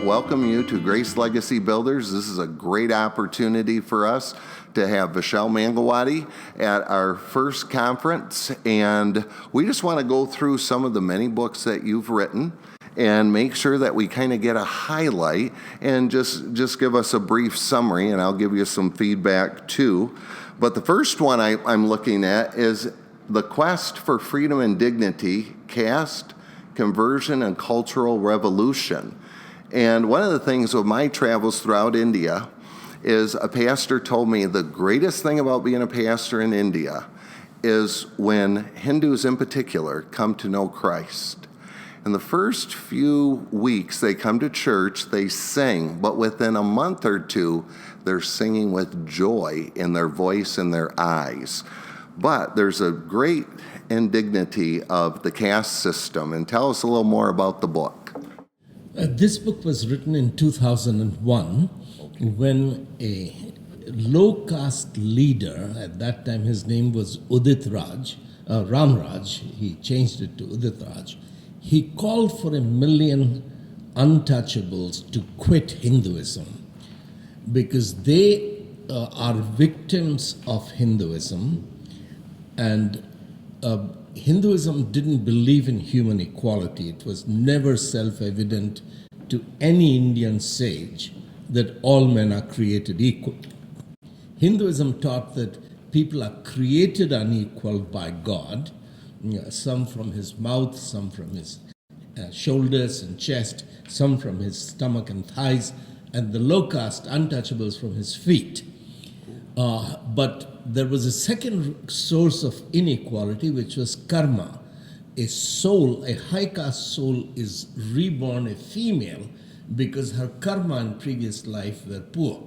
welcome you to Grace Legacy Builders. This is a great opportunity for us to have Vishal Mangalwadi at our first conference, and we just want to go through some of the many books that you've written and make sure that we kind of get a highlight and just give us a brief summary, and I'll give you some feedback too. But the first one I'm looking at is The Quest for Freedom and Dignity, Caste, Conversion, and Cultural Revolution. And one of the things with my travels throughout India is a pastor told me the greatest thing about being a pastor in India is when Hindus in particular come to know Christ. In the first few weeks they come to church, they sing, but within a month or two, they're singing with joy in their voice and their eyes. But there's a great indignity of the caste system. And tell us a little more about the book. This book was written in 2001 when a low-caste leader, at that time his name was Ramraj, he changed it to Udit Raj, he called for 1 million untouchables to quit Hinduism because they are victims of Hinduism, and Hinduism didn't believe in human equality. It was never self-evident to any Indian sage that all men are created equal. Hinduism taught that people are created unequal by God, some from his mouth, some from his shoulders and chest, some from his stomach and thighs, and the low caste untouchables from his feet. But there was a second source of inequality, which was karma. A soul, a high caste soul, is reborn a female because her karma in previous life were poor.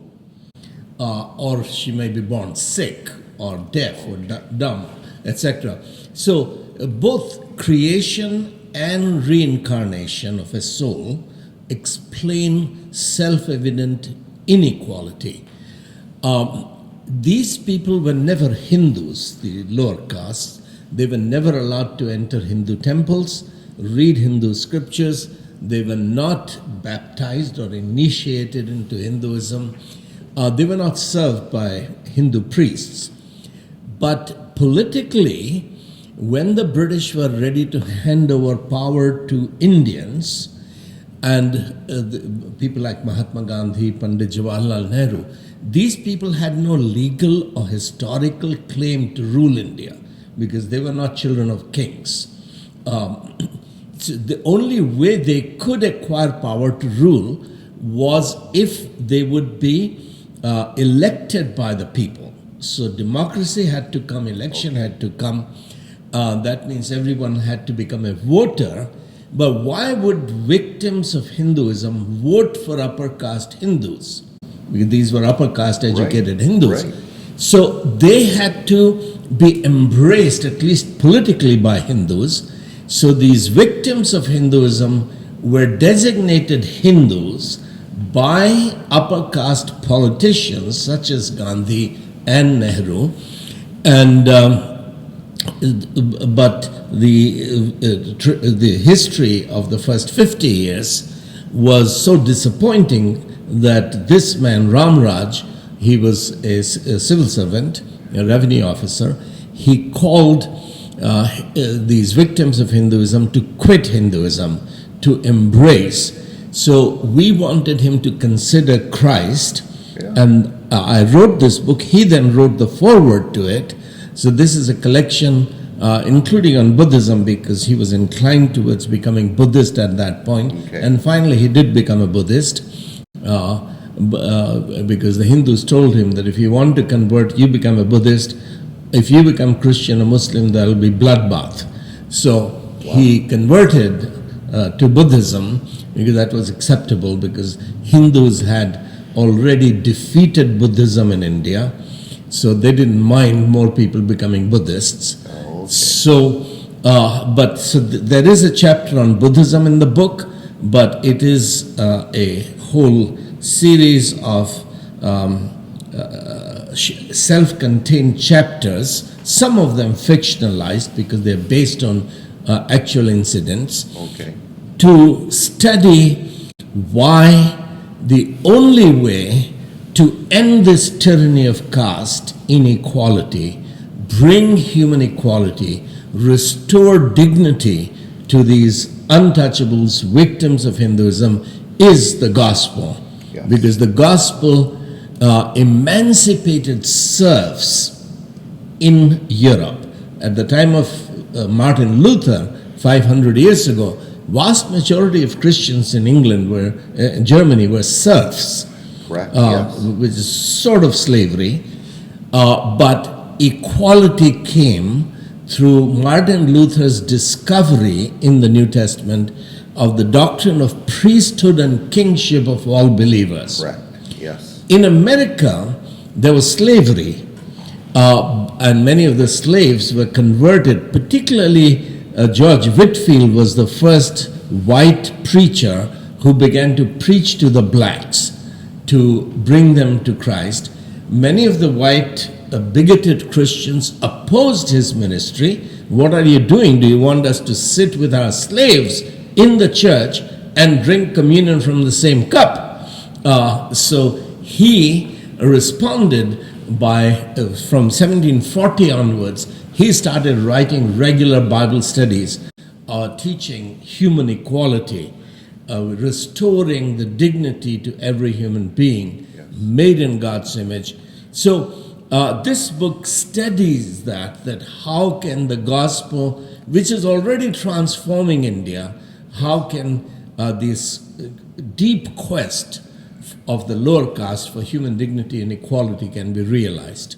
Or she may be born sick or deaf or dumb, etc. So both creation and reincarnation of a soul explain self-evident inequality. These people were never Hindus, the lower castes. They were never allowed to enter Hindu temples, read Hindu scriptures. They were not baptized or initiated into Hinduism. They were not served by Hindu priests. But politically, when the British were ready to hand over power to Indians, and people like Mahatma Gandhi, Pandit Jawaharlal Nehru, these people had no legal or historical claim to rule India because they were not children of kings. So the only way they could acquire power to rule was if they would be elected by the people. So democracy had to come, election had to come. That means everyone had to become a voter. But why would victims of Hinduism vote for upper caste Hindus? Because these were upper caste educated Hindus. Right. So they had to be embraced, at least politically, by Hindus. So these victims of Hinduism were designated Hindus by upper caste politicians such as Gandhi and Nehru. And but the history of the first 50 years was so disappointing that this man, Ramraj, he was a civil servant, a revenue officer. He called these victims of Hinduism to quit Hinduism, to embrace. So we wanted him to consider Christ, and I wrote this book. He then wrote the foreword to it. So this is a collection including on Buddhism, because he was inclined towards becoming Buddhist at that point. Okay. And finally he did become a Buddhist because the Hindus told him that if you want to convert, you become a Buddhist. If you become Christian or Muslim, there will be bloodbath. So he converted to Buddhism because that was acceptable, because Hindus had already defeated Buddhism in India. So they didn't mind more people becoming Buddhists. Oh, okay. So there is a chapter on Buddhism in the book, but it is a whole series of self-contained chapters, some of them fictionalized because they're based on actual incidents, to study why the only way to end this tyranny of caste inequality, bring human equality, restore dignity to these untouchables, victims of Hinduism, is the gospel. Yes. Because the gospel emancipated serfs in Europe. At the time of Martin Luther, 500 years ago, vast majority of Christians in England Germany were serfs. Correct. Yes. Which is sort of slavery. But equality came through Martin Luther's discovery in the New Testament of the doctrine of priesthood and kingship of all believers. Correct. Yes. In America, there was slavery, and many of the slaves were converted. Particularly, George Whitefield was the first white preacher who began to preach to the blacks to bring them to Christ. Many of the white bigoted Christians opposed his ministry. What are you doing? Do you want us to sit with our slaves in the church and drink communion from the same cup? So he responded by, from 1740 onwards, he started writing regular Bible studies, teaching human equality, restoring the dignity to every human being, made in God's image. So this book studies that how can the gospel, which is already transforming India, how can this deep quest of the lower caste for human dignity and equality can be realized?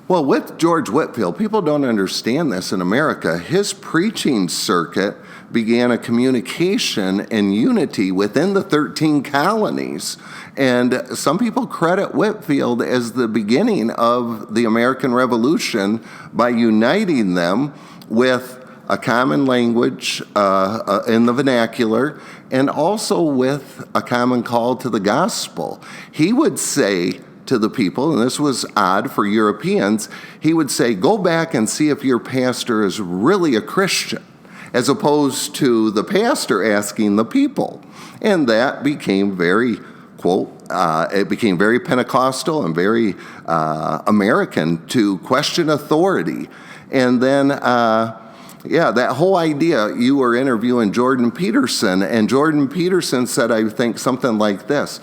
Well, with George Whitefield, people don't understand this in America. His preaching circuit began a communication and unity within the 13 colonies. And some people credit Whitefield as the beginning of the American Revolution by uniting them with a common language in the vernacular, and also with a common call to the gospel. He would say to the people, and this was odd for Europeans, he would say, go back and see if your pastor is really a Christian, as opposed to the pastor asking the people. And that became very, quote, it became very Pentecostal and very American to question authority. And then, that whole idea, you were interviewing Jordan Peterson, and Jordan Peterson said, I think, something like this: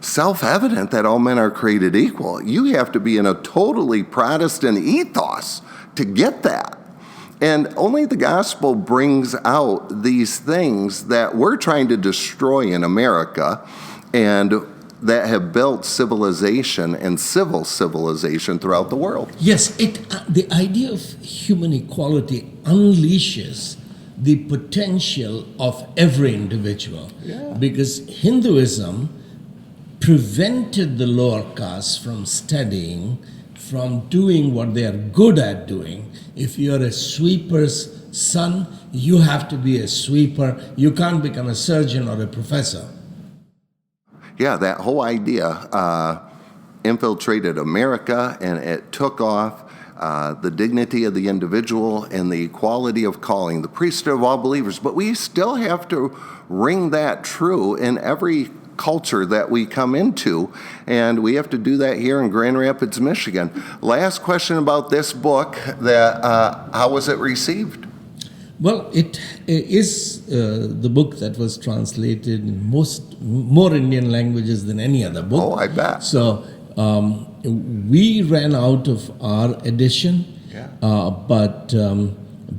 self-evident that all men are created equal. You have to be in a totally Protestant ethos to get that. And only the gospel brings out these things that we're trying to destroy in America and that have built civilization and civil civilization throughout the world. Yes, the idea of human equality unleashes the potential of every individual. Yeah. Because Hinduism prevented the lower castes from studying, from doing what they are good at doing. If you're a sweeper's son, you have to be a sweeper. You can't become a surgeon or a professor. Yeah, that whole idea infiltrated America, and it took off the dignity of the individual and the equality of calling, the priesthood of all believers. But we still have to ring that true in every culture that we come into, and we have to do that here in Grand Rapids, Michigan. Last question about this book, how was it received? Well, it is the book that was translated in more Indian languages than any other book. Oh, I bet. So we ran out of our edition, but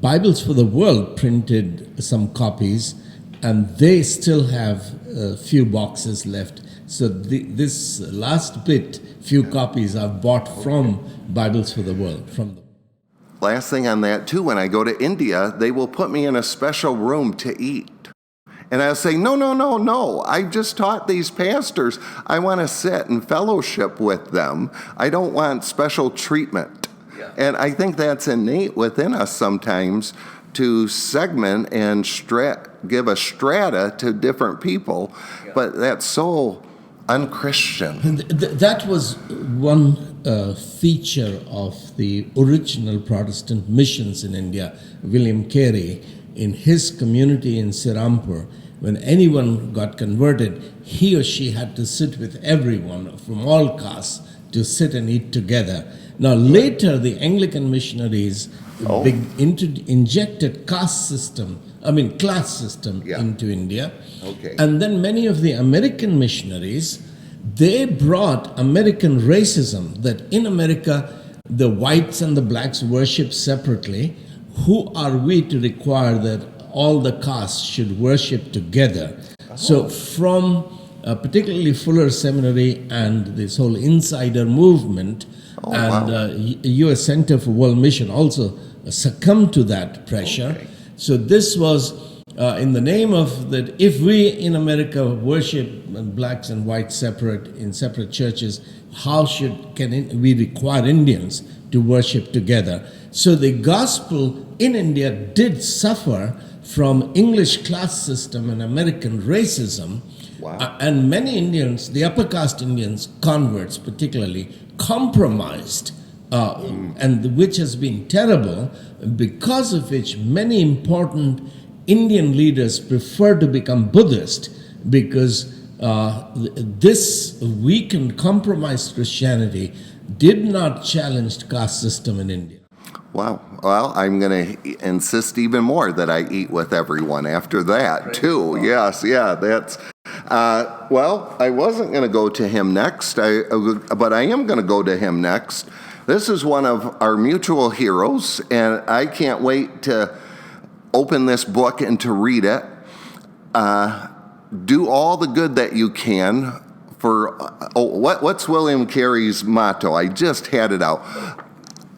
Bibles for the World printed some copies, and they still have a few boxes left. So this last bit, few copies are bought from Bibles for the World. Last thing on that, too, when I go to India, they will put me in a special room to eat. And I'll say, no. I just taught these pastors. I want to sit and fellowship with them. I don't want special treatment. Yeah. And I think that's innate within us sometimes, to segment and give a strata to different people. Yeah. But that's so unchristian. That was one feature of the original Protestant missions in India. William Carey, in his community in Sirampur, when anyone got converted, he or she had to sit with everyone from all castes to sit and eat together. Now, later, the Anglican missionaries injected class system Yeah. into India. Okay. And then many of the American missionaries, they brought American racism, that in America, the whites and the blacks worship separately. Who are we to require that all the castes should worship together? So from particularly Fuller Seminary and this whole insider movement, U.S. Center for World Mission also succumbed to that pressure. Okay. So this was in the name of that, if we in America worship blacks and whites separate in separate churches, how can we require Indians to worship together? So the gospel in India did suffer from English class system and American racism. Wow. And many Indians, the upper caste Indians, converts particularly, compromised, and which has been terrible, because of which many important Indian leaders prefer to become Buddhist, because this weakened, compromised Christianity did not challenge caste system in India. Wow. Well, I'm going to insist even more that I eat with everyone after that, too. Yes, yeah, that's... well, I wasn't going to go to him next, but I am going to go to him next. This is one of our mutual heroes, and I can't wait to open this book and to read it. Do all the good that you can for... what's William Carey's motto? I just had it out.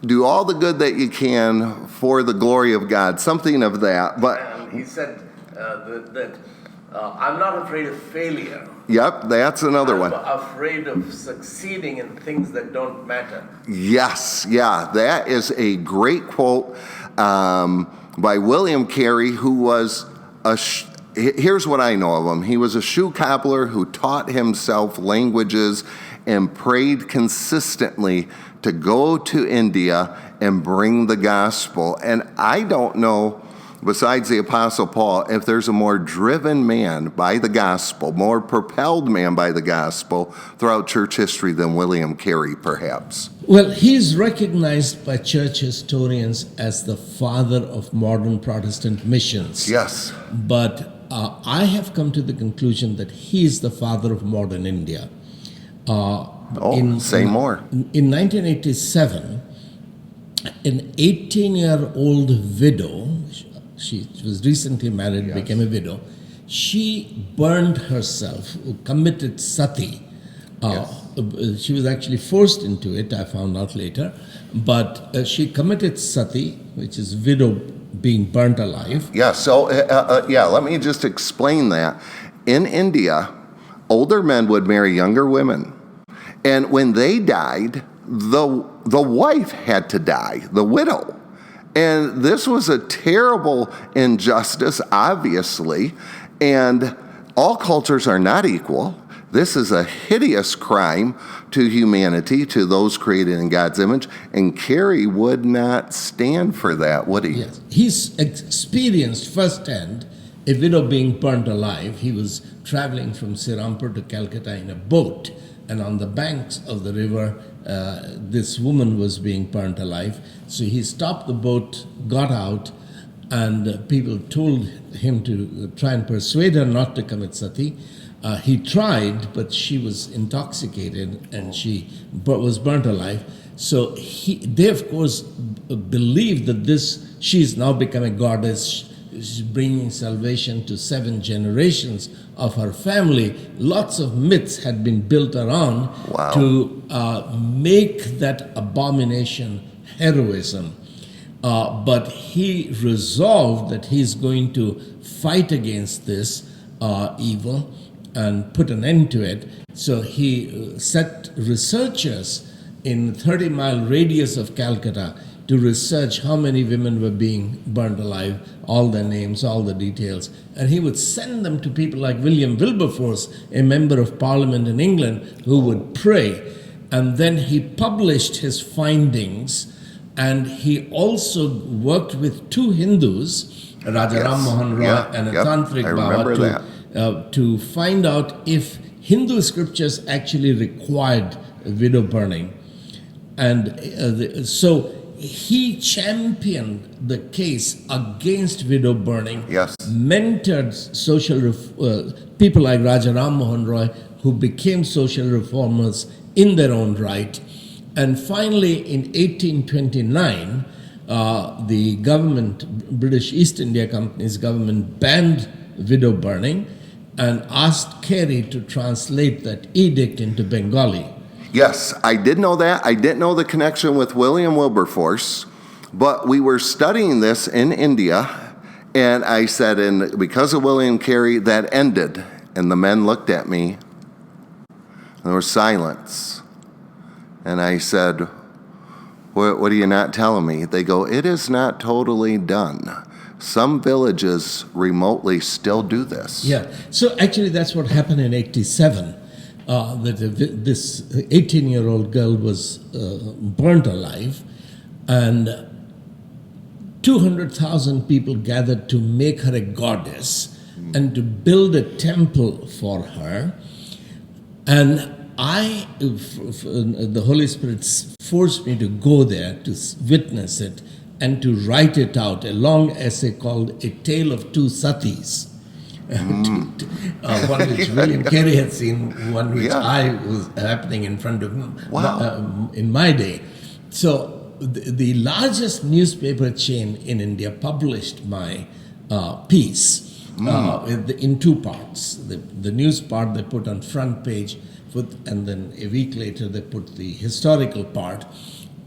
Do all the good that you can for the glory of God, something of that. But and he said that I'm not afraid of failure. Yep, that's another one. I'm afraid of succeeding in things that don't matter. Yes, yeah, that is a great quote by William Carey, who was here's what I know of him. He was a shoe cobbler who taught himself languages and prayed consistently to go to India and bring the gospel. And I don't know, besides the Apostle Paul, if there's a more driven man by the gospel, more propelled man by the gospel throughout church history than William Carey, perhaps. Well, he's recognized by church historians as the father of modern Protestant missions. Yes. But I have come to the conclusion that he is the father of modern India. Say more. In 1987, an 18-year-old widow, she was recently married, became a widow, she burned herself, committed sati. She was actually forced into it, I found out later, but she committed sati, which is widow being burnt alive. Yeah, so let me just explain that. In India, older men would marry younger women. And when they died, the wife had to die, the widow. And this was a terrible injustice, obviously. And all cultures are not equal. This is a hideous crime to humanity, to those created in God's image. And Carey would not stand for that, would he? Yes. He's experienced firsthand a widow being burnt alive. He was traveling from Srirampur to Calcutta in a boat. And on the banks of the river, this woman was being burnt alive. So he stopped the boat, got out, and people told him to try and persuade her not to commit sati. He tried, but she was intoxicated and she was burnt alive. So they, of course, believed that she's now become a goddess. She's bringing salvation to 7 generations of her family. Lots of myths had been built around to make that abomination heroism. But he resolved that he's going to fight against this evil and put an end to it. So he set researchers in 30-mile radius of Calcutta to research how many women were being burned alive, all their names, all the details. And he would send them to people like William Wilberforce, a member of Parliament in England, who would pray. And then he published his findings, and he also worked with 2 Hindus, Raja Ram Mohan Roy and a Tantric Baba, to find out if Hindu scriptures actually required widow burning. And so he championed the case against widow burning, Yes. mentored people like Raja Ram Mohan Roy, who became social reformers in their own right. And finally, in 1829, the government, British East India Company's government, banned widow burning and asked Carey to translate that edict into Bengali. Yes, I did know that. I didn't know the connection with William Wilberforce, but we were studying this in India, and I said, and because of William Carey, that ended. And the men looked at me, and there was silence. And I said, what are you not telling me? They go, it is not totally done. Some villages remotely still do this. Yeah, so actually that's what happened in 87. This 18-year-old girl was burnt alive, and 200,000 people gathered to make her a goddess and to build a temple for her. And the Holy Spirit forced me to go there to witness it and to write it out, a long essay called A Tale of Two Satis. One which William Carey had seen, one which I was happening in front of him in my day. So the largest newspaper chain in India published my piece in two parts. The news part they put on front page, and then a week later they put the historical part.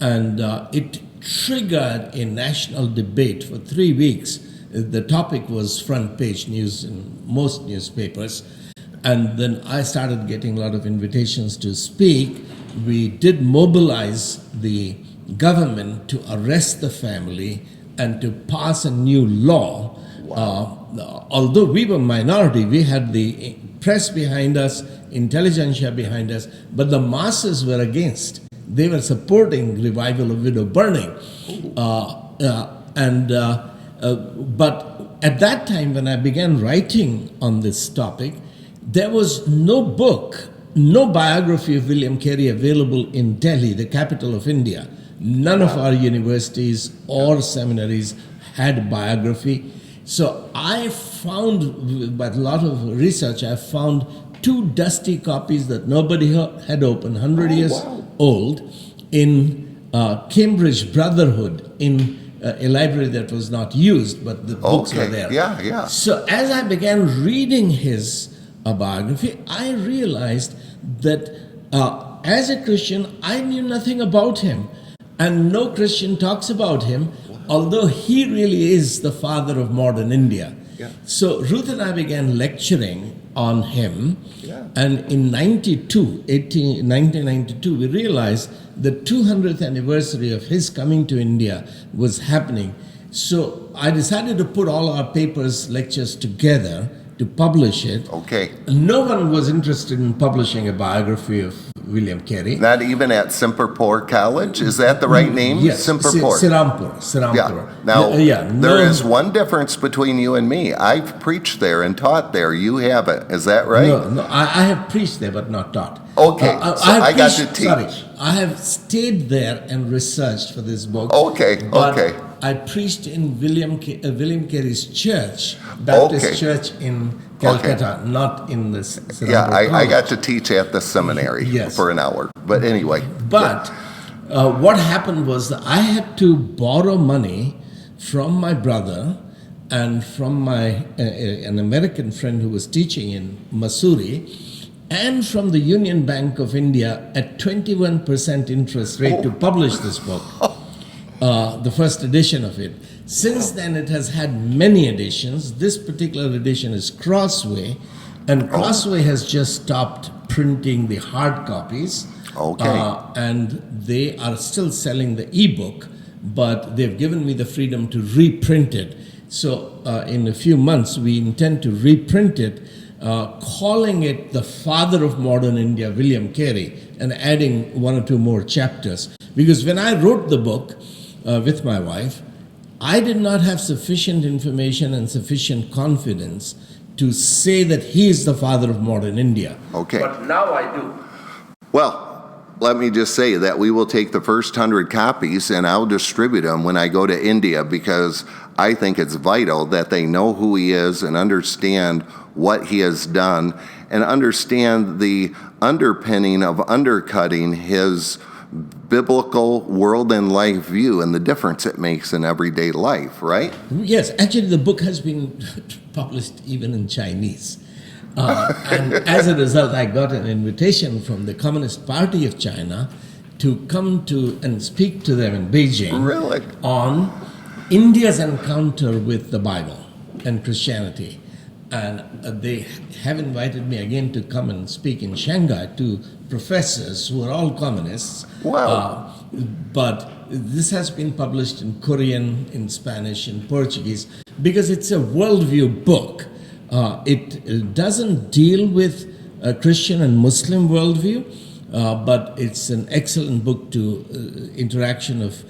And it triggered a national debate for 3 weeks. The topic was front page news in most newspapers. And then I started getting a lot of invitations to speak. We did mobilize the government to arrest the family and to pass a new law. Although we were minority, we had the press behind us, intelligentsia behind us, but the masses were against. They were supporting revival of widow burning. But at that time, when I began writing on this topic, there was no book, no biography of William Carey available in Delhi, the capital of India. None of our universities or seminaries had a biography. So I found, by a lot of research, I found 2 dusty copies that nobody had opened, 100 years old, in Cambridge Brotherhood, in a library that was not used, but the books were there. So as I began reading his biography, I realized that as a Christian, I knew nothing about him. And no Christian talks about him, although he really is the father of modern India. So Ruth and I began lecturing on him, and in 1992, we realized the 200th anniversary of his coming to India was happening. So I decided to put all our papers, lectures together to publish it. No one was interested in publishing a biography of William Carey. Not even at Simperpur College? Is that the right name? Yes, Simperpur. Sirampur. Now, there is one difference between you and me. I've preached there and taught there. You haven't. Is that right? No, I have preached there but not taught. I got to teach. Sorry, I have stayed there and researched for this book. I preached in William Carey's church, Baptist church in Calcutta, not in the Sirampur I got to teach at the seminary for an hour. But anyway. But what happened was that I had to borrow money from my brother and from an American friend who was teaching in Missouri, and from the Union Bank of India at 21% interest rate to publish this book. The first edition of it. Since then, it has had many editions. This particular edition is Crossway, and Crossway has just stopped printing the hard copies. And they are still selling the ebook, but they've given me the freedom to reprint it. So in a few months, we intend to reprint it, calling it the father of modern India, William Carey, and adding 1 or 2 more chapters. Because when I wrote the book, with my wife, I did not have sufficient information and sufficient confidence to say that he is the father of modern India. Okay. But now I do. Well, let me just say that we will take the first 100 copies and I'll distribute them when I go to India, because I think it's vital that they know who he is and understand what he has done and understand the underpinning of undercutting his biblical world and life view and the difference it makes in everyday life, right? Yes, actually the book has been published even in Chinese. And as a result, I got an invitation from the Communist Party of China to come to and speak to them in Beijing. Really? On India's encounter with the Bible and Christianity. And they have invited me again to come and speak in Shanghai to professors who are all communists. Wow. But this has been published in Korean, in Spanish, in Portuguese, because it's a worldview book. It doesn't deal with a Christian and Muslim worldview, but it's an excellent book to interaction of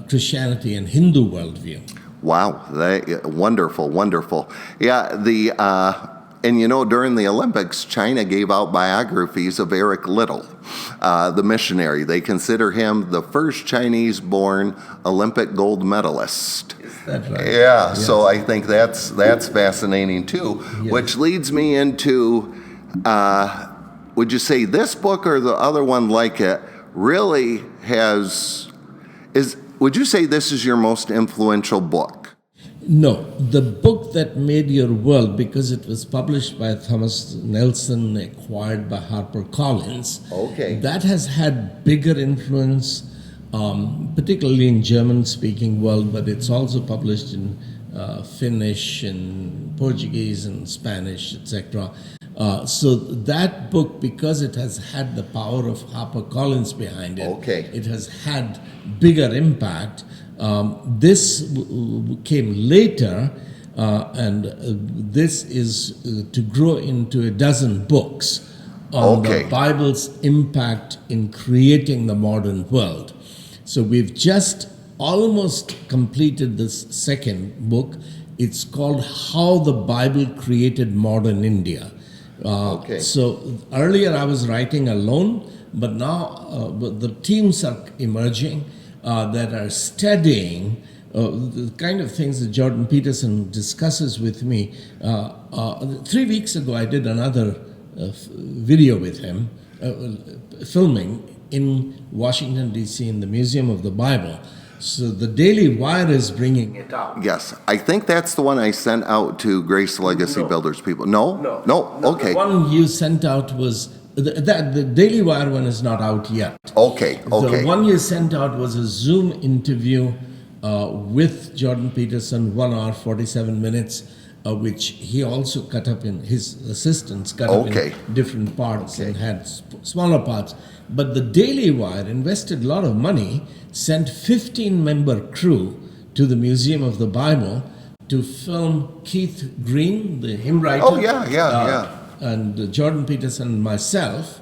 Christianity and Hindu worldview. Wow, wonderful, wonderful. Yeah, and you know, during the Olympics, China gave out biographies of Eric Liddell, the missionary. They consider him the first Chinese-born Olympic gold medalist. That's right. Yeah, Yes. so I think that's fascinating too, Yes. which leads me into, would you say this book or the other one like it really would you say this is your most influential book? No, the book that made your world, because it was published by Thomas Nelson, acquired by HarperCollins. Okay. That has had bigger influence, particularly in German-speaking world, but it's also published in Finnish and Portuguese and Spanish, etc. So that book, because it has had the power of HarperCollins behind it, Okay. it has had bigger impact. This came later, and this is to grow into a dozen books on Okay. the Bible's impact in creating the modern world. So we've just almost completed this second book. It's called How the Bible Created Modern India. Okay. So earlier I was writing alone, but now the teams are emerging that are studying the kind of things that Jordan Peterson discusses with me. 3 weeks ago I did another video with him, filming in Washington, D.C. in the Museum of the Bible. So the Daily Wire is bringing it out. Yes, I think that's the one I sent out to Grace Legacy No. Builders people. No? No? Okay. The one you sent out was, the Daily Wire one is not out yet. Okay. The one you sent out was a Zoom interview with Jordan Peterson, 1 hour, 47 minutes, which he also cut up in, his assistants cut up in different parts and had smaller parts. But the Daily Wire invested a lot of money, sent 15-member crew to the Museum of the Bible to film Keith Green, the hymn writer. Oh, yeah. And Jordan Peterson and myself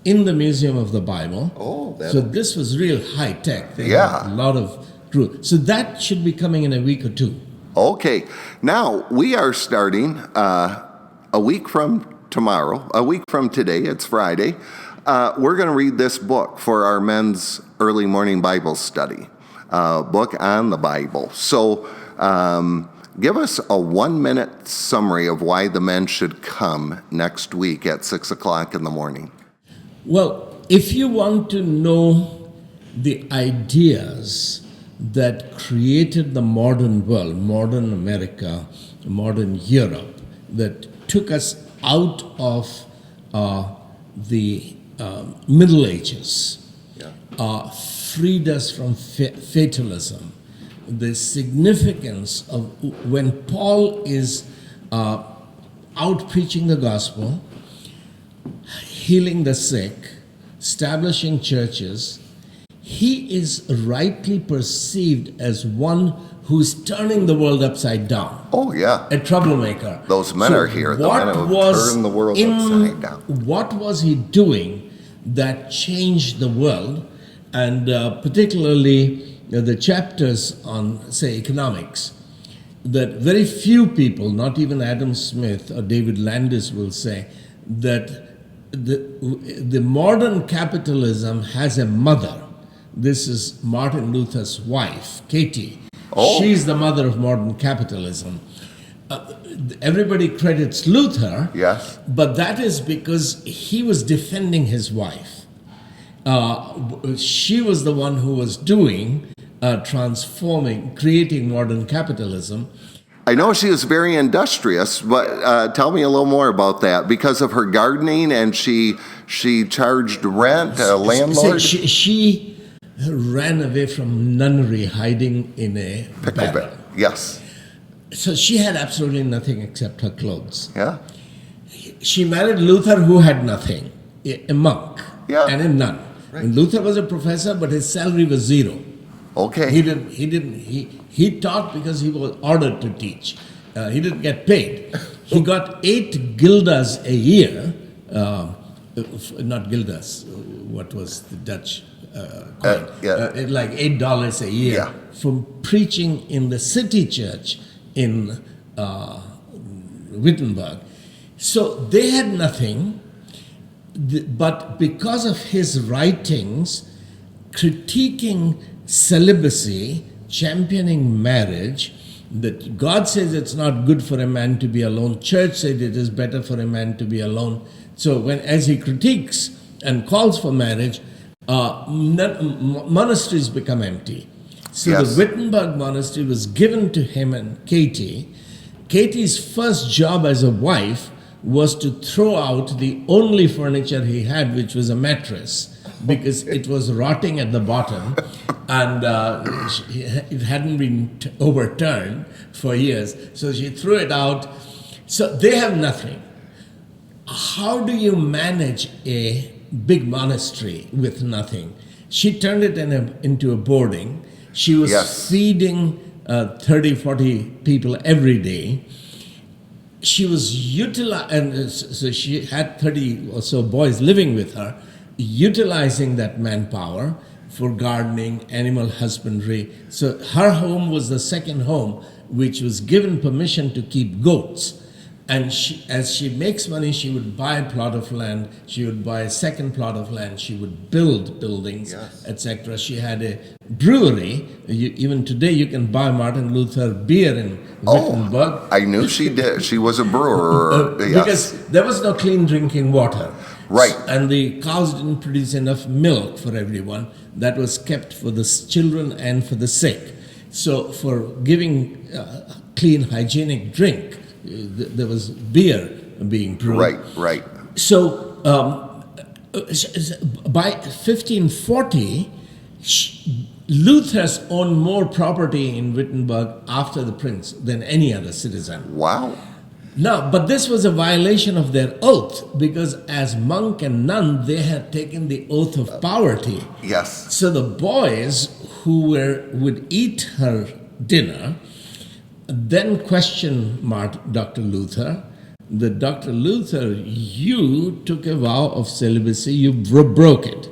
in the Museum of the Bible. Oh, so this was real high tech. They Yeah. had a lot of crew. So that should be coming in a week or two. Okay. Now, we are starting a week from tomorrow, a week from today, it's Friday. We're going to read this book for our men's early morning Bible study, book on the Bible. So give us a 1-minute summary of why the men should come next week at 6 o'clock in the morning. Well, if you want to know the ideas that created the modern world, modern America, modern Europe, that took us out of the Middle Ages, freed us from fatalism, the significance of when Paul is out preaching the gospel, healing the sick, establishing churches, he is rightly perceived as one who's turning the world upside down. Oh, yeah. A troublemaker. Those men are here, the men who turn the world upside down. What was he doing that changed the world? And particularly the chapters on, say, economics. that very few people, not even Adam Smith or David Landis, will say that the modern capitalism has a mother. This is Martin Luther's wife, Katie. Oh. She's the mother of modern capitalism. Everybody credits Luther, Yes. but that is because he was defending his wife. She was the one who was doing, transforming, creating modern capitalism. I know she was very industrious, but tell me a little more about that. Because of her gardening, and she charged rent, a landlord? She ran away from nunnery, hiding in a Pickle barrel. bit. Yes. So she had absolutely nothing except her clothes. Yeah. She married Luther, who had nothing, a monk Yeah. and a nun. Right. And Luther was a professor, but his salary was zero. Okay. He taught because he was ordered to teach. He didn't get paid. He got 8 guilders a year, not guilders, what was the Dutch coin? Like $8 a year, Yeah. from preaching in the city church in Wittenberg. So they had nothing, but because of his writings critiquing celibacy, championing marriage, that God says it's not good for a man to be alone. Church said it is better for a man to be alone. So as he critiques and calls for marriage, monasteries become empty. So Yes. the Wittenberg monastery was given to him and Katie. Katie's first job as a wife was to throw out the only furniture he had, which was a mattress, because it was rotting at the bottom, and it hadn't been overturned for years. So she threw it out. So they have nothing. How do you manage a big monastery with nothing? She turned it into a boarding. She was Yes. feeding 30, 40 people every day. She was and so she had 30 or so boys living with her, utilizing that manpower for gardening, animal husbandry. So her home was the second home, which was given permission to keep goats. And as she makes money, she would buy a plot of land, she would buy a second plot of land, she would build buildings, Yes. etc. She had a brewery. Even today, you can buy Martin Luther beer in Wittenberg. I knew she did. She was a brewer. Yes. Because there was no clean drinking water. Right. And the cows didn't produce enough milk for everyone. That was kept for the children and for the sick. So for giving clean, hygienic drink, there was beer being brewed. Right. So by 1540, Luther's owned more property in Wittenberg after the prince than any other citizen. Wow. Now, but this was a violation of their oath, because as monk and nun, they had taken the oath of poverty. Yes. So the boys who would eat her dinner then questioned Dr. Luther. That Dr. Luther, you took a vow of celibacy, you broke it.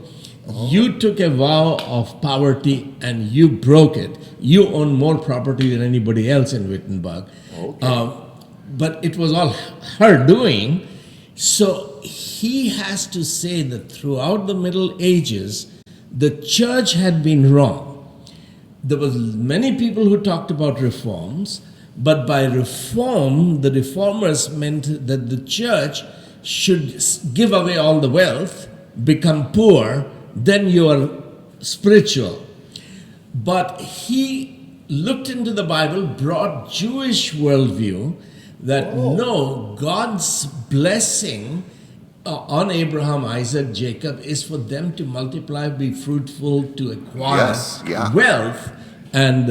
Oh. You took a vow of poverty and you broke it. You own more property than anybody else in Wittenberg. Okay. But it was all her doing. So he has to say that throughout the Middle Ages, the church had been wrong. There was many people who talked about reforms, but by reform, the reformers meant that the church should give away all the wealth, become poor, then you are spiritual. But he looked into the Bible, brought Jewish worldview, that no, God's blessing on Abraham, Isaac, Jacob is for them to multiply, be fruitful, to acquire wealth, and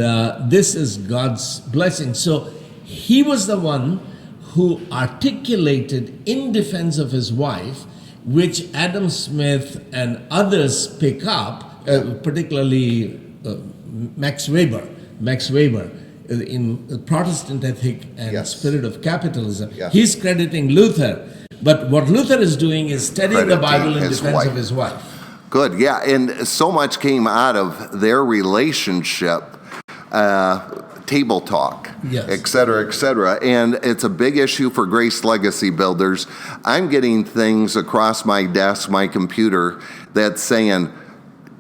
this is God's blessing. So he was the one who articulated in defense of his wife, which Adam Smith and others pick up, particularly Max Weber in Protestant Ethic and Spirit of Capitalism. Yes. He's crediting Luther, but what Luther is doing is studying the Bible in defense of his wife. Good, yeah, and so much came out of their relationship table talk, Yes. et cetera, et cetera. And it's a big issue for Grace Legacy Builders. I'm getting things across my desk, my computer, that's saying,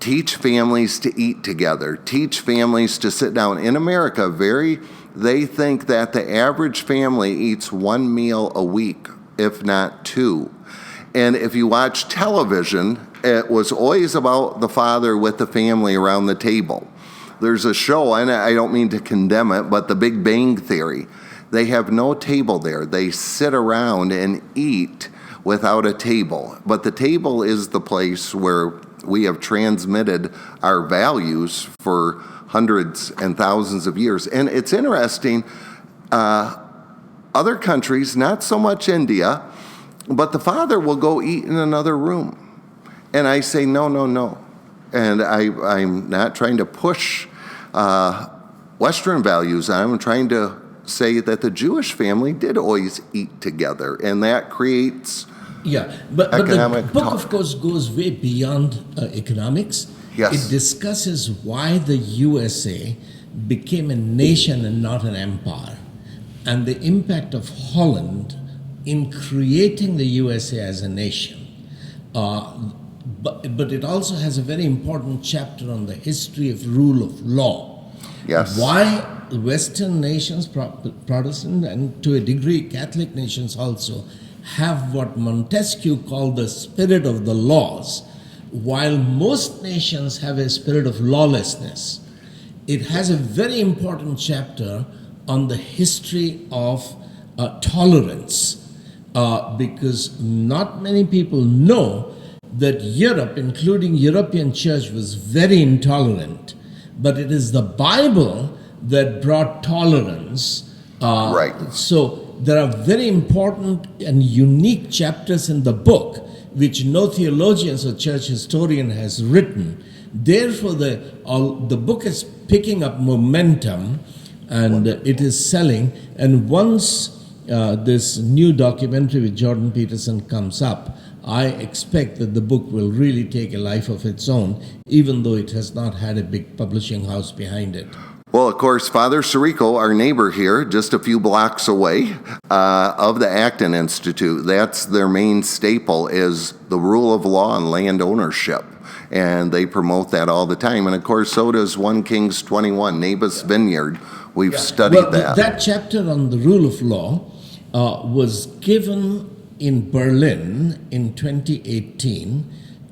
teach families to eat together. Teach families to sit down. In America, they think that the average family eats one meal a week, if not two. And if you watch television, it was always about the father with the family around the table. There's a show, and I don't mean to condemn it, but The Big Bang Theory. They have no table there. They sit around and eat without a table. But the table is the place where we have transmitted our values for hundreds and thousands of years. And it's interesting, other countries, not so much India, but the father will go eat in another room. And I say, no, no, no. And I'm not trying to push Western values. I'm trying to say that the Jewish family did always eat together, and that creates but the economic book, talk. of course, goes way beyond economics. Yes. It discusses why the USA became a nation and not an empire, and the impact of Holland in creating the USA as a nation. But it also has a very important chapter on the history of rule of law. Yes. Why Western nations, Protestant and to a degree Catholic nations also, have what Montesquieu called the spirit of the laws, while most nations have a spirit of lawlessness. It has a very important chapter on the history of tolerance, because not many people know that Europe, including European church, was very intolerant, but it is the Bible that brought tolerance. Right. So there are very important and unique chapters in the book which no theologian or church historian has written. Therefore, the book is picking up momentum, and it is selling. And once this new documentary with Jordan Peterson comes up, I expect that the book will really take a life of its own, even though it has not had a big publishing house behind it. Well, of course, Father Sirico, our neighbor here, just a few blocks away, of the Acton Institute, that's their main staple, is the rule of law and land ownership. And they promote that all the time. And of course, so does 1 Kings 21, Naboth's Vineyard. We've studied that. That chapter on the rule of law was given in Berlin in 2018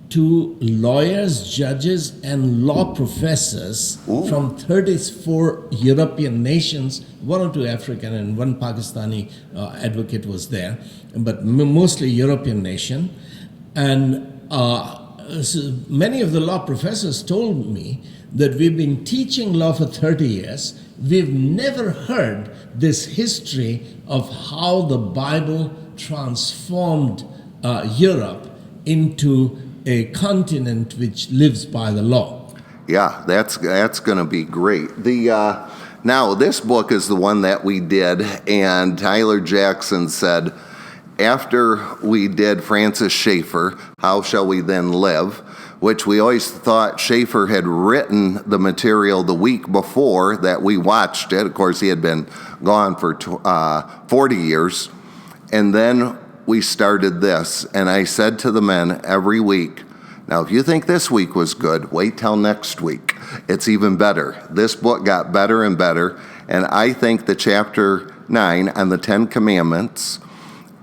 to lawyers, judges, and law professors from 34 European nations. 1 or 2 African and 1 Pakistani advocate was there, but mostly European nation. And so many of the law professors told me that we've been teaching law for 30 years. We've never heard this history of how the Bible transformed Europe into a continent which lives by the law. Yeah, that's going to be great. Now, this book is the one that we did, and Tyler Jackson said, after we did Francis Schaeffer, How Shall We Then Live?, which we always thought Schaeffer had written the material the week before that we watched it. Of course, he had been gone for 40 years. And then we started this, and I said to the men every week, now if you think this week was good, wait till next week. It's even better. This book got better and better, and I think the chapter 9 on the 10 Commandments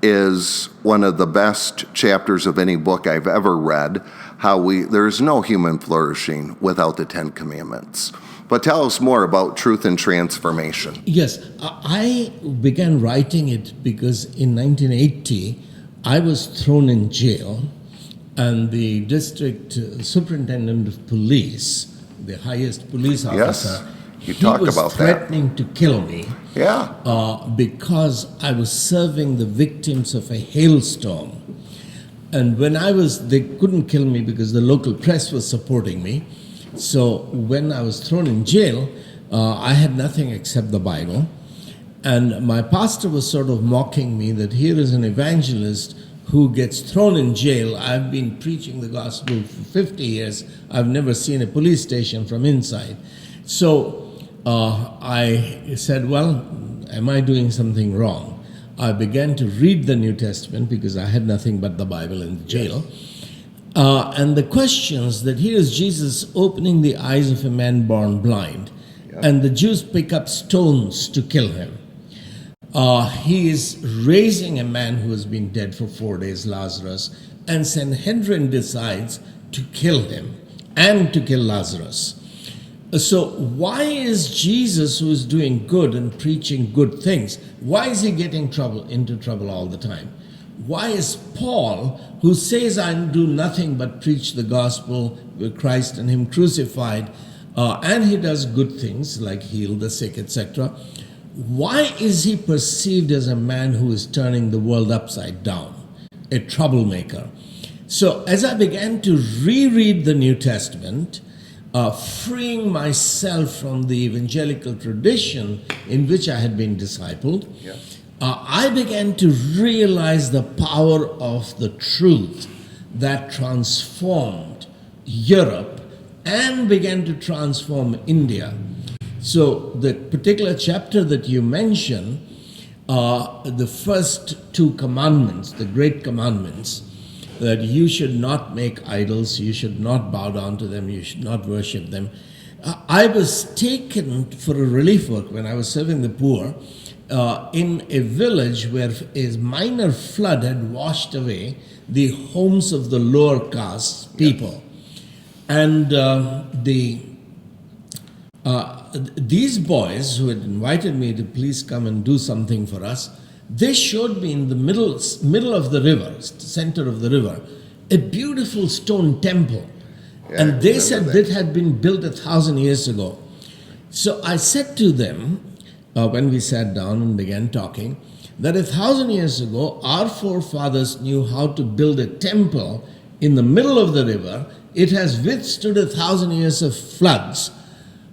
is one of the best chapters of any book I've ever read. There's no human flourishing without the 10 Commandments. But tell us more about Truth and Transformation. Yes, I began writing it because in 1980, I was thrown in jail, and the district superintendent of police, the highest police officer, you talked about that. He was threatening to kill me. Yeah. Because I was serving the victims of a hailstorm. And when they couldn't kill me because the local press was supporting me. So when I was thrown in jail, I had nothing except the Bible. And my pastor was sort of mocking me that here is an evangelist who gets thrown in jail. I've been preaching the gospel for 50 years. I've never seen a police station from inside. So I said, well, am I doing something wrong? I began to read the New Testament because I had nothing but the Bible in the jail. And the questions that here is Jesus opening the eyes of a man born blind, and the Jews pick up stones to kill him. He is raising a man who has been dead for 4 days, Lazarus, and Sanhedrin decides to kill him and to kill Lazarus. So why is Jesus, who is doing good and preaching good things, why is he getting into trouble all the time? Why is Paul, who says I do nothing but preach the gospel with Christ and him crucified, and he does good things like heal the sick, etc., why is he perceived as a man who is turning the world upside down, a troublemaker? So as I began to reread the New Testament, freeing myself from the evangelical tradition in which I had been discipled, I began to realize the power of the truth that transformed Europe and began to transform India. So the particular chapter that you mentioned, the first two commandments, the great commandments, that you should not make idols, you should not bow down to them, you should not worship them. I was taken for a relief work when I was serving the poor in a village where a minor flood had washed away the homes of the lower caste people. And these boys who had invited me to please come and do something for us, they showed me in the middle of the river, center of the river, a beautiful stone temple. And they said that had been built 1,000 years ago. So I said to them, when we sat down and began talking, that 1,000 years ago, our forefathers knew how to build a temple in the middle of the river. It has withstood 1,000 years of floods.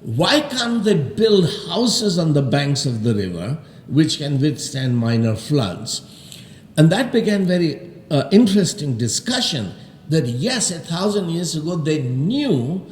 Why can't they build houses on the banks of the river which can withstand minor floods? And that began very interesting discussion that yes, 1,000 years ago they knew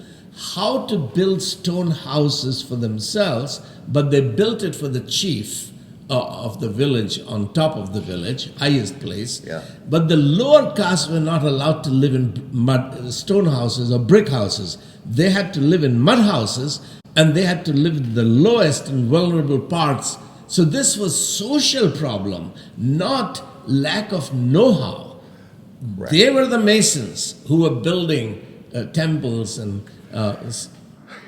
how to build stone houses for themselves, but they built it for the chief of the village, on top of the village, highest place. But the lower caste were not allowed to live in mud, stone houses or brick houses. They had to live in mud houses, and they had to live in the lowest and vulnerable parts. So this was social problem, not lack of know-how. Right. They were the masons who were building temples and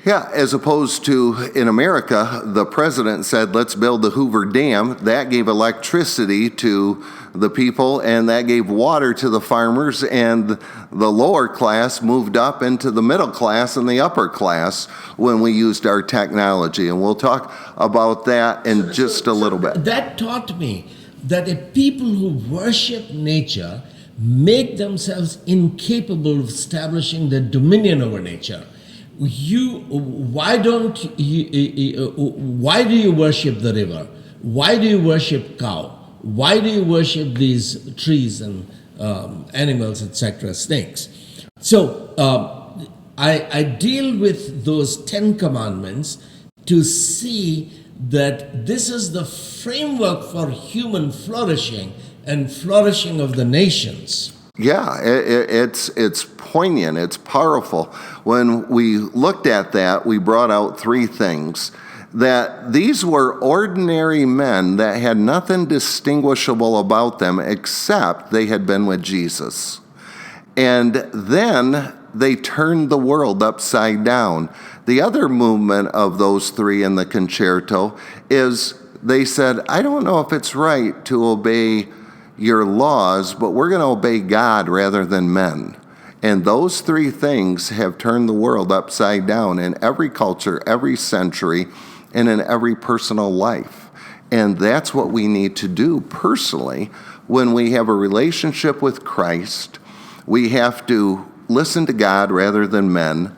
as opposed to in America, the president said, let's build the Hoover Dam. That gave electricity to the people, and that gave water to the farmers, and the lower class moved up into the middle class and the upper class when we used our technology. And we'll talk about that in just a little bit. That taught me that a people who worship nature make themselves incapable of establishing their dominion over nature. Why do you worship the river? Why do you worship cow? Why do you worship these trees and animals, etc., snakes? So I deal with those 10 commandments to see that this is the framework for human flourishing and flourishing of the nations. Yeah, it's poignant, it's powerful. When we looked at that, we brought out three things. That these were ordinary men that had nothing distinguishable about them except they had been with Jesus. And then they turned the world upside down. The other movement of those three in the concerto is they said, I don't know if it's right to obey your laws, but we're going to obey God rather than men. And those three things have turned the world upside down in every culture, every century, and in every personal life. And that's what we need to do personally when we have a relationship with Christ. We have to listen to God rather than men.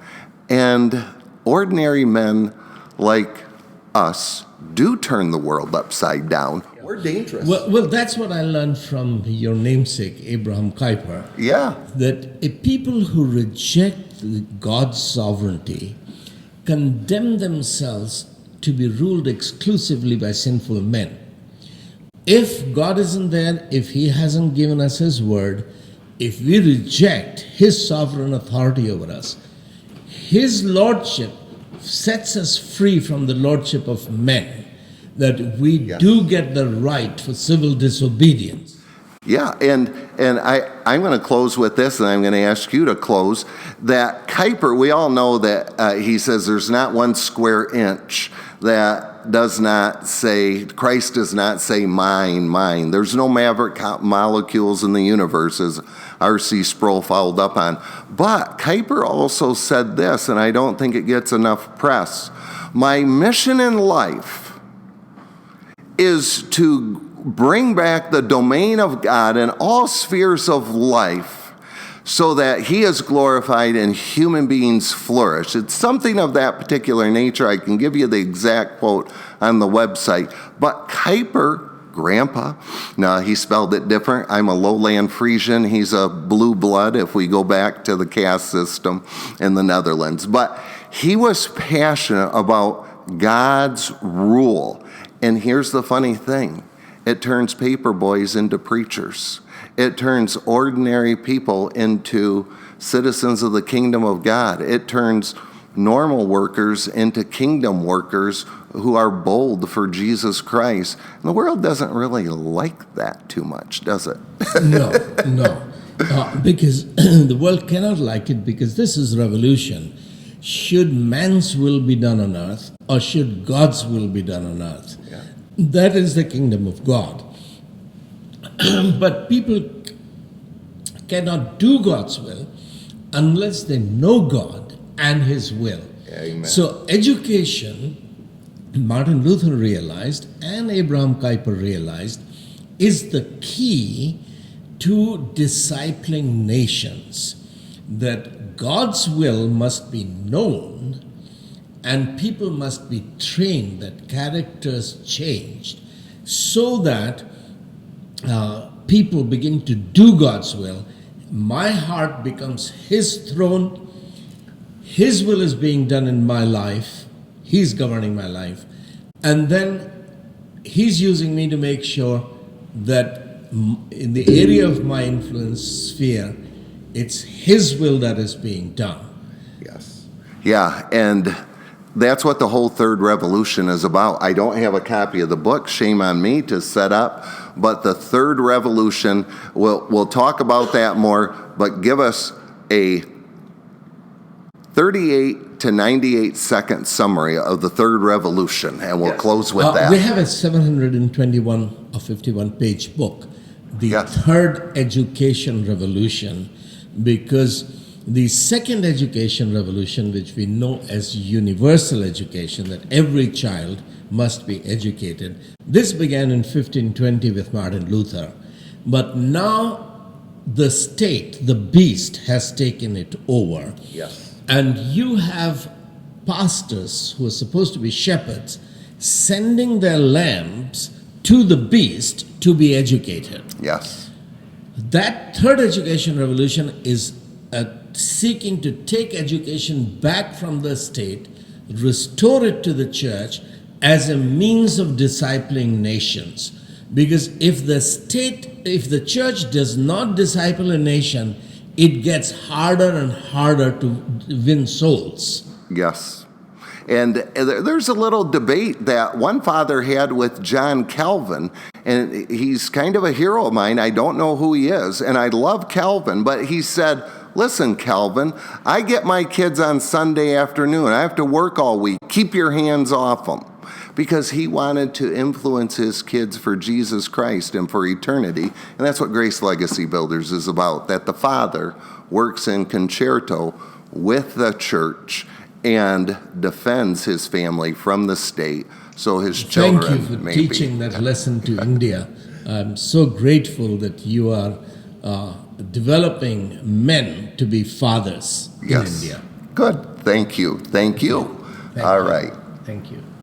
And ordinary men like us do turn the world upside down. We're dangerous. Well, that's what I learned from your namesake, Abraham Kuiper. Yeah. That a people who reject God's sovereignty condemn themselves to be ruled exclusively by sinful men. If God isn't there, if He hasn't given us His word, if we reject His sovereign authority over us, His lordship sets us free from the lordship of men, that we do get the right for civil disobedience. Yeah, and I'm going to close with this, and I'm going to ask you to close. That Kuiper, we all know that he says there's not one square inch that does not say, Christ does not say mine, mine. There's no maverick molecules in the universe, as R.C. Sproul followed up on. But Kuiper also said this, and I don't think it gets enough press. My mission in life is to bring back the domain of God in all spheres of life so that He is glorified and human beings flourish. It's something of that particular nature. I can give you the exact quote on the website. But Kuiper, Grandpa, now he spelled it different. I'm a lowland Frisian. He's a blue blood if we go back to the caste system in the Netherlands. But he was passionate about God's rule. And here's the funny thing. It turns paper boys into preachers. It turns ordinary people into citizens of the kingdom of God. It turns normal workers into kingdom workers who are bold for Jesus Christ. And the world doesn't really like that too much, does it? No. Because the world cannot like it, because this is revolution. Should man's will be done on earth, or should God's will be done on earth? Yeah. That is the kingdom of God. But people cannot do God's will unless they know God and His will. Amen. So education, Martin Luther realized and Abraham Kuiper realized, is the key to discipling nations. That God's will must be known and people must be trained, that characters changed, so that people begin to do God's will. My heart becomes His throne. His will is being done in my life. He's governing my life. And then He's using me to make sure that in the area of my influence sphere, it's His will that is being done. Yes. Yeah, and that's what the whole third revolution is about. I don't have a copy of the book, shame on me to set up, but the third revolution, we'll talk about that more, but give us a 38 to 98 second summary of the third revolution, and we'll close with that. We have a 721 or 51 page book, The Third Education Revolution, because the second education revolution, which we know as universal education, that every child must be educated, this began in 1520 with Martin Luther. But now the state, the beast, has taken it over. Yes. And you have pastors who are supposed to be shepherds sending their lambs to the beast to be educated. Yes. That third education revolution is seeking to take education back from the state, restore it to the church as a means of discipling nations. Because if the church does not disciple a nation, it gets harder and harder to win souls. Yes. And there's a little debate that one father had with John Calvin, and he's kind of a hero of mine. I don't know who he is, and I love Calvin, but he said, listen, Calvin, I get my kids on Sunday afternoon. I have to work all week. Keep your hands off them. Because he wanted to influence his kids for Jesus Christ and for eternity. And that's what Grace Legacy Builders is about, that the Father works in concerto with the church and defends his family from the state so his children Thank you for teaching that lesson to India. I'm so grateful that you are developing men to be fathers in India. Good. Thank you. Thank you. All right. Thank you.